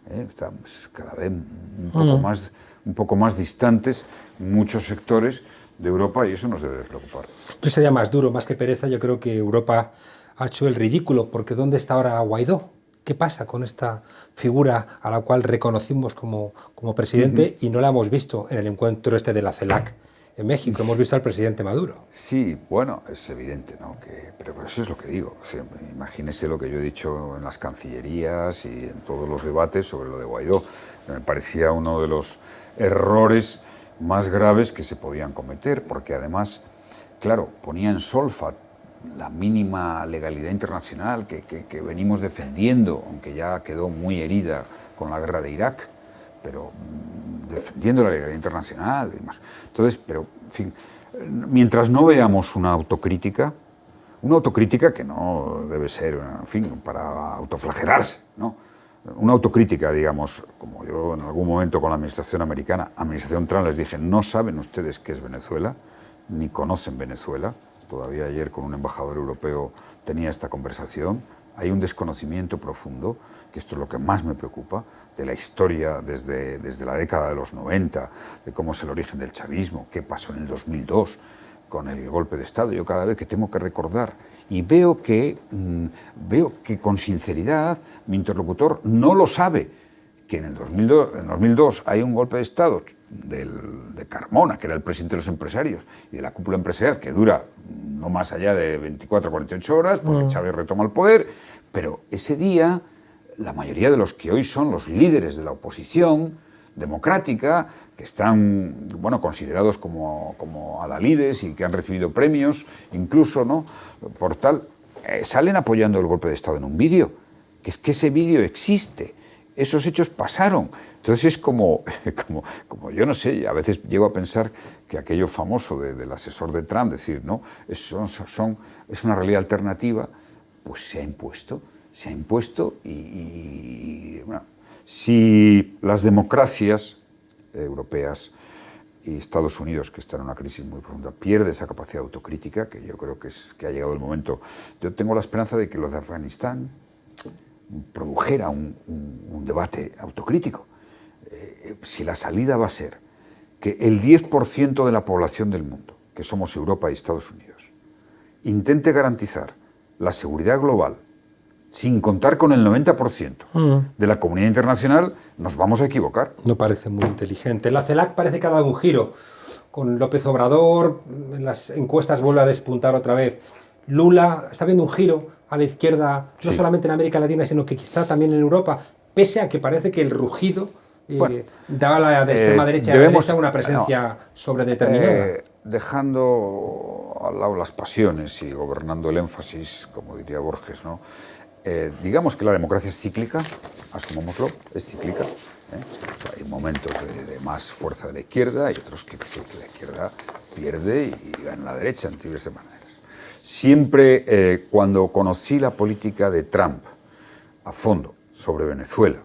Están cada vez un poco más distantes muchos sectores de Europa y eso nos debe preocupar. Yo sería más duro, más que pereza. Yo creo que Europa ha hecho el ridículo, porque ¿dónde está ahora Guaidó? ¿Qué pasa con esta figura a la cual reconocimos como presidente y no la hemos visto en el encuentro de la CELAC en México? Hemos visto al presidente Maduro. Sí, bueno, es evidente, ¿no? Pero eso es lo que digo. O sea, imagínese lo que yo he dicho en las cancillerías y en todos los debates sobre lo de Guaidó. Me parecía uno de los errores más graves que se podían cometer, porque además, claro, ponía en solfa la mínima legalidad internacional que venimos defendiendo, aunque ya quedó muy herida con la guerra de Irak, pero defendiendo la legalidad internacional y demás. Entonces, pero, en fin, mientras no veamos una autocrítica, Una autocrítica que no debe ser, en fin, para autoflagelarse, ¿no? Una autocrítica, digamos, como yo en algún momento con la administración americana, administración Trump, les dije, no saben ustedes qué es Venezuela, ni conocen Venezuela. Todavía ayer con un embajador europeo tenía esta conversación. Hay un desconocimiento profundo, que esto es lo que más me preocupa, de la historia desde la década de los 90, de cómo es el origen del chavismo, qué pasó en el 2002 con el golpe de Estado. Yo cada vez que tengo que recordar y veo que con sinceridad mi interlocutor no lo sabe, que en el 2002 hay un golpe de Estado de Carmona, que era el presidente de los empresarios, y de la cúpula empresarial, que dura no más allá de 24 o 48 horas, porque Chávez retoma el poder, pero ese día la mayoría de los que hoy son los líderes de la oposición democrática, que están, bueno, considerados como adalides y que han recibido premios, incluso, ¿no?, por tal, salen apoyando el golpe de Estado en un vídeo, que es que ese vídeo existe, esos hechos pasaron. Entonces es como yo no sé, a veces llego a pensar que aquello famoso del asesor de Trump, decir, no, es una realidad alternativa, pues se ha impuesto y bueno, si las democracias europeas y Estados Unidos, que está en una crisis muy profunda, pierde esa capacidad autocrítica, que yo creo que ha llegado el momento. Yo tengo la esperanza de que lo de Afganistán produjera un debate autocrítico. Si la salida va a ser que el 10% de la población del mundo, que somos Europa y Estados Unidos, intente garantizar la seguridad global sin contar con el 90% de la comunidad internacional, nos vamos a equivocar. No parece muy inteligente. La CELAC parece que ha dado un giro. Con López Obrador, en las encuestas vuelve a despuntar otra vez. Lula está viendo un giro a la izquierda, no solamente en América Latina, sino que quizá también en Europa, pese a que parece que el rugido daba a la de extrema derecha y a la derecha una presencia sobredeterminada. Dejando al lado las pasiones y gobernando el énfasis, como diría Borges, ¿no? Digamos que la democracia es cíclica, asumámoslo, es cíclica. Hay momentos de más fuerza de la izquierda y otros que la izquierda pierde y gana la derecha en diversas maneras. Siempre cuando conocí la política de Trump a fondo sobre Venezuela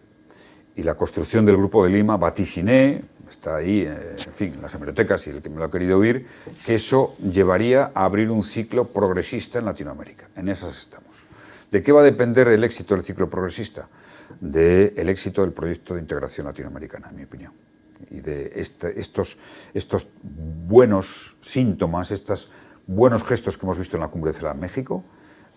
y la construcción del Grupo de Lima, vaticiné, está ahí, en fin, en las hemerotecas y el que me lo ha querido oír, que eso llevaría a abrir un ciclo progresista en Latinoamérica. En esas estamos. ¿De qué va a depender el éxito del ciclo progresista? Del éxito del proyecto de integración latinoamericana, en mi opinión. Y de estos buenos síntomas, estos buenos gestos que hemos visto en la Cumbre de CELAC México,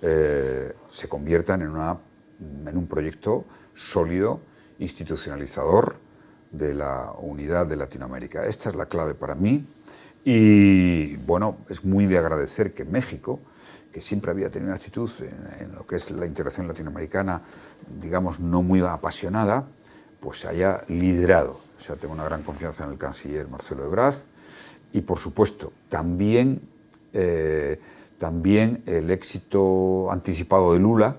se conviertan en un proyecto sólido, institucionalizador de la unidad de Latinoamérica. Esta es la clave para mí y, bueno, es muy de agradecer que México, que siempre había tenido una actitud en lo que es la integración latinoamericana, digamos, no muy apasionada, pues haya liderado. O sea, tengo una gran confianza en el canciller Marcelo Ebrard y, por supuesto, también el éxito anticipado de Lula.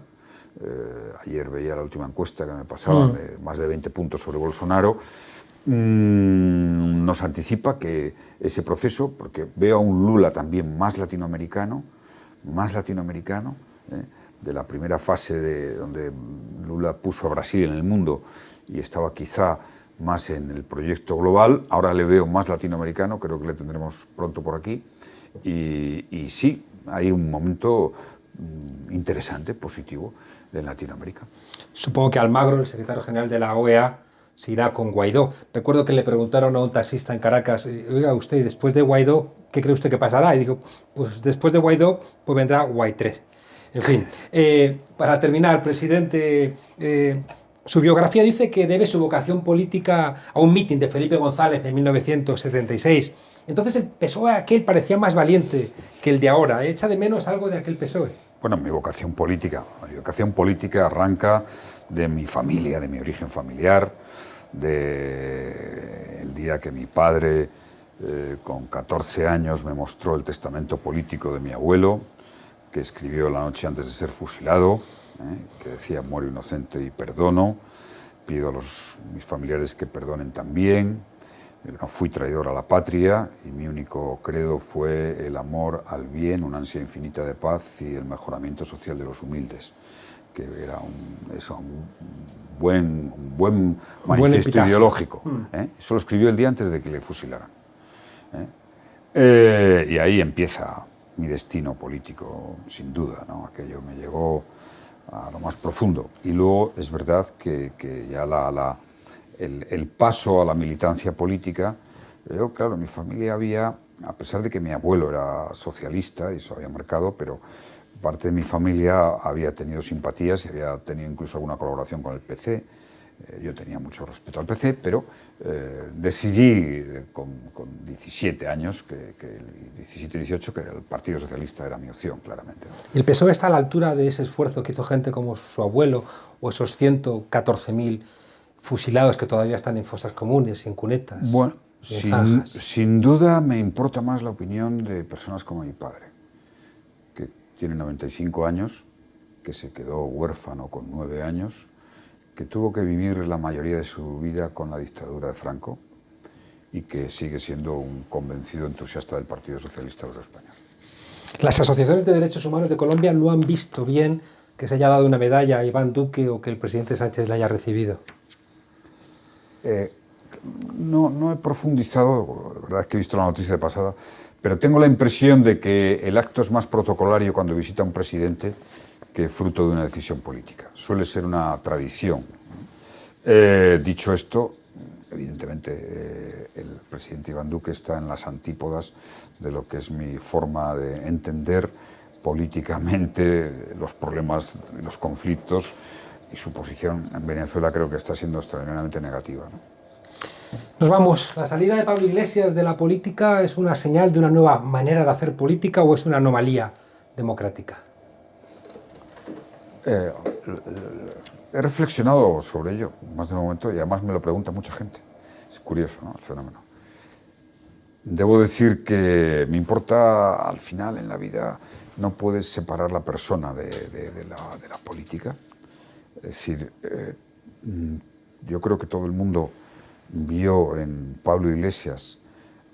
Ayer veía la última encuesta que me pasaban, de más de 20 puntos sobre Bolsonaro. Nos anticipa que ese proceso, porque veo a un Lula también más latinoamericano, de la primera fase donde Lula puso a Brasil en el mundo y estaba quizá más en el proyecto global, ahora le veo más latinoamericano, creo que le tendremos pronto por aquí, y sí, hay un momento interesante, positivo, de Latinoamérica. Supongo que Almagro, el secretario general de la OEA, se irá con Guaidó. Recuerdo que le preguntaron a un taxista en Caracas, oiga usted, después de Guaidó, ¿qué cree usted que pasará? Y dijo, pues después de Guaidó, pues vendrá Guay 3. En fin, para terminar, presidente, su biografía dice que debe su vocación política a un mitin de Felipe González en 1976. Entonces el PSOE aquel parecía más valiente que el de ahora. ¿Echa de menos algo de aquel PSOE? Bueno, mi vocación política arranca de mi familia, de mi origen familiar, del día que mi padre, con 14 años, me mostró el testamento político de mi abuelo, que escribió la noche antes de ser fusilado, que decía: muero inocente y perdono, pido a mis familiares que perdonen también. Yo no fui traidor a la patria y mi único credo fue el amor al bien, una ansia infinita de paz y el mejoramiento social de los humildes, que era un buen manifiesto ideológico. Eso lo escribió el día antes de que le fusilaran. Y ahí empieza mi destino político, sin duda, ¿no? Aquello me llegó a lo más profundo. Y luego es verdad que ya el paso a la militancia política, yo, claro, en mi familia había, a pesar de que mi abuelo era socialista, y eso había marcado, pero parte de mi familia había tenido simpatías y había tenido incluso alguna colaboración con el PC. Yo tenía mucho respeto al PC, pero decidí con 17 años, 17, 18, que el Partido Socialista era mi opción, claramente. ¿Y el PSOE está a la altura de ese esfuerzo que hizo gente como su abuelo o esos 114.000 fusilados que todavía están en fosas comunes, en cunetas? Bueno, sin duda me importa más la opinión de personas como mi padre, que tiene 95 años, que se quedó huérfano con 9 años, que tuvo que vivir la mayoría de su vida con la dictadura de Franco y que sigue siendo un convencido entusiasta del Partido Socialista Obrero Español. Las asociaciones de derechos humanos de Colombia no han visto bien que se haya dado una medalla a Iván Duque o que el presidente Sánchez la haya recibido. No he profundizado, la verdad es que he visto la noticia de pasada, pero tengo la impresión de que el acto es más protocolario cuando visita a un presidente que fruto de una decisión política. Suele ser una tradición. Dicho esto, evidentemente el presidente Iván Duque está en las antípodas de lo que es mi forma de entender políticamente los problemas, los conflictos, y su posición en Venezuela creo que está siendo extraordinariamente negativa, ¿no? Nos vamos. ¿La salida de Pablo Iglesias de la política es una señal de una nueva manera de hacer política o es una anomalía democrática? He reflexionado sobre ello más de un momento y además me lo pregunta mucha gente. Es curioso, ¿no?, el fenómeno. Debo decir que me importa, al final en la vida no puedes separar la persona de la política. Es decir, yo creo que todo el mundo vio en Pablo Iglesias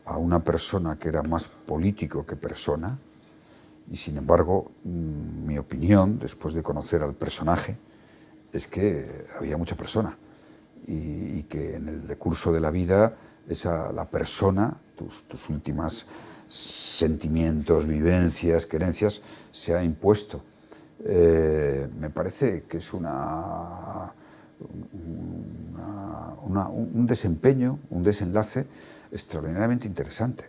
a una persona que era más político que persona. Y sin embargo, mi opinión, después de conocer al personaje, es que había mucha persona y que en el decurso de la vida la persona, tus últimas sentimientos, vivencias, querencias, se ha impuesto. Me parece que es un desempeño, un desenlace extraordinariamente interesante,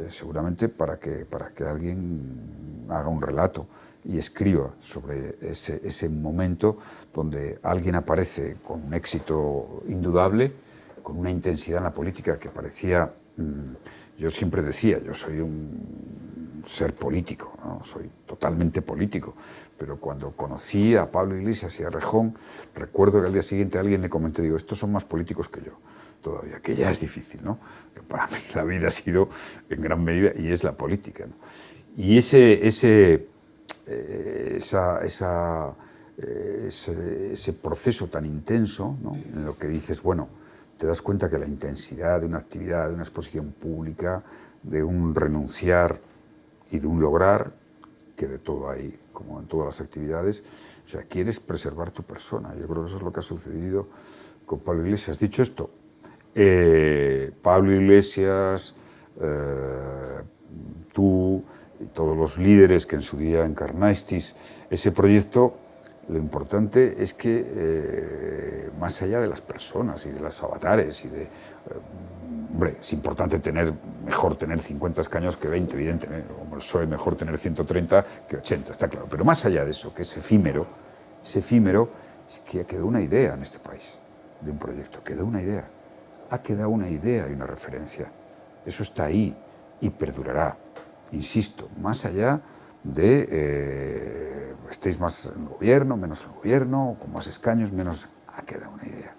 seguramente para que alguien haga un relato y escriba sobre ese momento donde alguien aparece con un éxito indudable, con una intensidad en la política que parecía... Yo siempre decía, yo soy un ser político, ¿no? Soy totalmente político, pero cuando conocí a Pablo Iglesias y a Rejón, recuerdo que al día siguiente alguien le comenté, digo, estos son más políticos que yo todavía, que ya es difícil, ¿no? Que para mí la vida ha sido en gran medida, y es la política, ¿no? Y ese proceso tan intenso, ¿no?, en lo que dices, bueno, te das cuenta que la intensidad de una actividad, de una exposición pública, de un renunciar y de un lograr, que de todo hay, como en todas las actividades, o sea, quieres preservar tu persona. Yo creo que eso es lo que ha sucedido con Pablo Iglesias. Dicho esto, Pablo Iglesias, tú y todos los líderes que en su día encarnasteis ese proyecto, lo importante es que, más allá de las personas y de los avatares y de... hombre, es importante mejor tener 50 escaños que 20, evidentemente, como el PSOE, mejor tener 130 que 80, está claro. Pero más allá de eso, que es efímero, que quedó una idea en este país, de un proyecto, quedó una idea. Ha quedado una idea y una referencia. Eso está ahí y perdurará, insisto, más allá de estéis más en el gobierno, menos en el gobierno, con más escaños, menos, ha quedado una idea.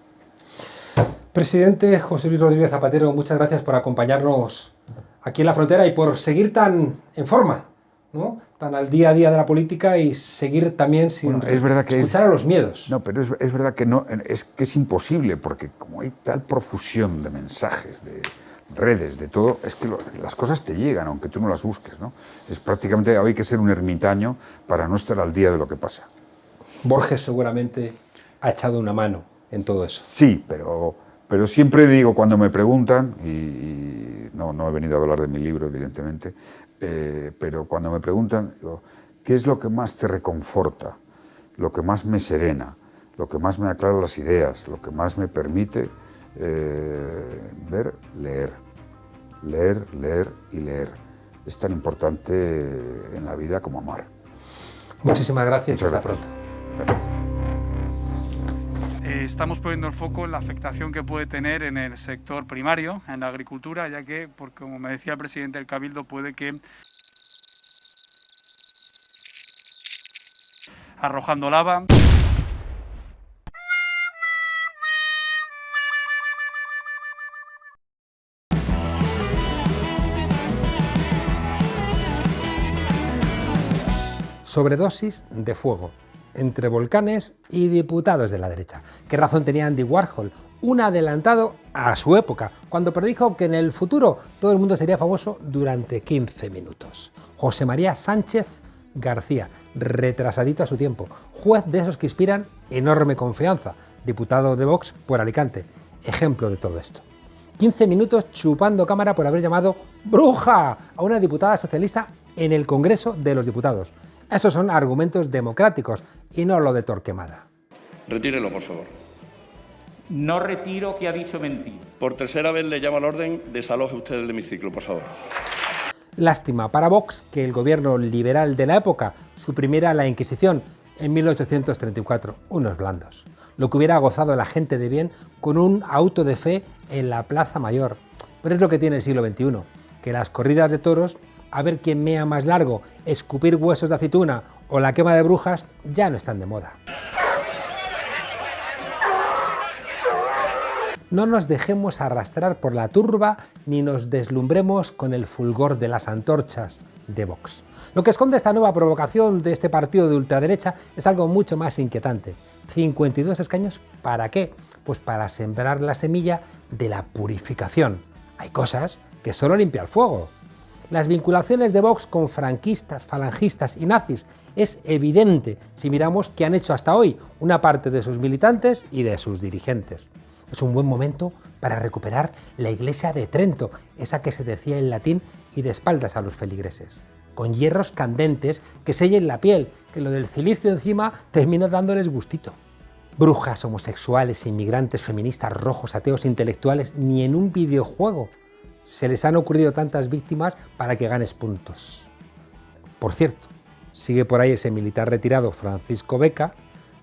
Presidente José Luis Rodríguez Zapatero, muchas gracias por acompañarnos aquí en La Frontera y por seguir tan en forma. ¿no?, tan al día a día de la política y seguir también sin es verdad que escuchar a los miedos. No, pero es verdad que no, es que es imposible, porque como hay tal profusión de mensajes, de redes, de todo, es que las cosas te llegan, aunque tú no las busques, ¿no? Es prácticamente, hay que ser un ermitaño para no estar al día de lo que pasa. Borges seguramente ha echado una mano en todo eso. Sí, pero siempre digo, cuando me preguntan, y no he venido a hablar de mi libro, evidentemente, pero cuando me preguntan, digo, ¿qué es lo que más te reconforta? Lo que más me serena, lo que más me aclara las ideas, lo que más me permite leer y leer. Es tan importante en la vida como amar. Muchísimas gracias. Muchas Hasta gracias. pronto. Gracias. Estamos poniendo el foco en la afectación que puede tener en el sector primario, en la agricultura, ya que, porque, como me decía el presidente del Cabildo, puede que arrojando lava. Sobredosis de fuego entre volcanes y diputados de la derecha. ¿Qué razón tenía Andy Warhol, un adelantado a su época, cuando predijo que en el futuro todo el mundo sería famoso durante 15 minutos? José María Sánchez García, retrasadito a su tiempo, juez de esos que inspiran enorme confianza, diputado de Vox por Alicante, ejemplo de todo esto. 15 minutos chupando cámara por haber llamado bruja a una diputada socialista en el Congreso de los Diputados. Esos son argumentos democráticos y no lo de Torquemada. Retírelo, por favor. No retiro que ha dicho mentir. Por tercera vez le llamo al orden, desaloje usted el hemiciclo, por favor. Lástima para Vox que el gobierno liberal de la época suprimiera la Inquisición en 1834, unos blandos. Lo que hubiera gozado la gente de bien con un auto de fe en la Plaza Mayor. Pero es lo que tiene el siglo XXI, que las corridas de toros, a ver quién mea más largo, escupir huesos de aceituna o la quema de brujas, ya no están de moda. No nos dejemos arrastrar por la turba ni nos deslumbremos con el fulgor de las antorchas de Vox. Lo que esconde esta nueva provocación de este partido de ultraderecha es algo mucho más inquietante. 52 escaños, ¿para qué? Pues para sembrar la semilla de la purificación. Hay cosas que solo limpia el fuego. Las vinculaciones de Vox con franquistas, falangistas y nazis es evidente si miramos qué han hecho hasta hoy una parte de sus militantes y de sus dirigentes. Es un buen momento para recuperar la iglesia de Trento, esa que se decía en latín y de espaldas a los feligreses, con hierros candentes que sellen la piel, que lo del cilicio encima termina dándoles gustito. Brujas, homosexuales, inmigrantes, feministas, rojos, ateos, intelectuales, ni en un videojuego se les han ocurrido tantas víctimas para que ganes puntos. Por cierto, sigue por ahí ese militar retirado Francisco Beca,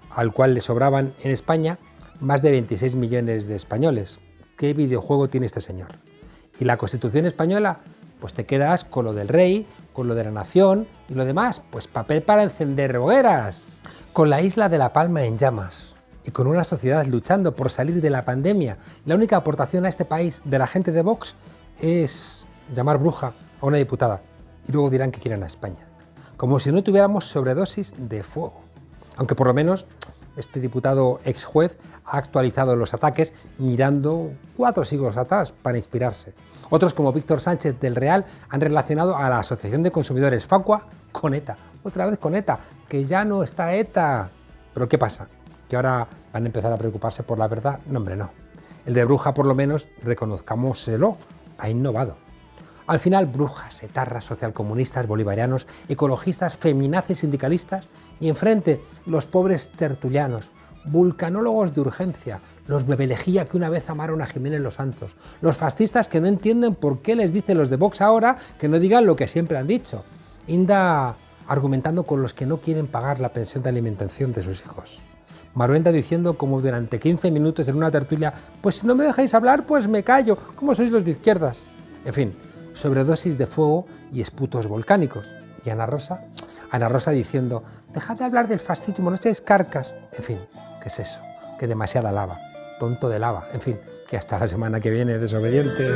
al cual le sobraban en España más de 26 millones de españoles. ¿Qué videojuego tiene este señor? Y la Constitución española, pues te quedas con lo del rey, con lo de la nación y lo demás, pues papel para encender hogueras. Con la isla de La Palma en llamas y con una sociedad luchando por salir de la pandemia, la única aportación a este país de la gente de Vox es llamar bruja a una diputada y luego dirán que quieren a España. Como si no tuviéramos sobredosis de fuego. Aunque por lo menos este diputado ex juez ha actualizado los ataques mirando 4 siglos atrás para inspirarse. Otros, como Víctor Sánchez del Real, han relacionado a la Asociación de Consumidores Facua con ETA. Otra vez con ETA, que ya no está ETA. ¿Pero qué pasa? ¿Que ahora van a empezar a preocuparse por la verdad? No, hombre, no. El de bruja, por lo menos, reconozcámoselo, ha innovado. Al final, brujas, etarras, socialcomunistas, bolivarianos, ecologistas, feminazis, sindicalistas y enfrente los pobres tertulianos, vulcanólogos de urgencia, los bebelejía que una vez amaron a Jiménez Los Santos, los fascistas que no entienden por qué les dicen los de Vox ahora que no digan lo que siempre han dicho. Inda argumentando con los que no quieren pagar la pensión de alimentación de sus hijos. Maruenda diciendo como durante 15 minutos en una tertulia, pues si no me dejáis hablar, pues me callo, ¿cómo sois los de izquierdas? En fin, sobredosis de fuego y esputos volcánicos. Y Ana Rosa diciendo, dejad de hablar del fascismo, no seáis carcas. En fin, ¿qué es eso? Que demasiada lava, tonto de lava. En fin, que hasta la semana que viene, desobedientes.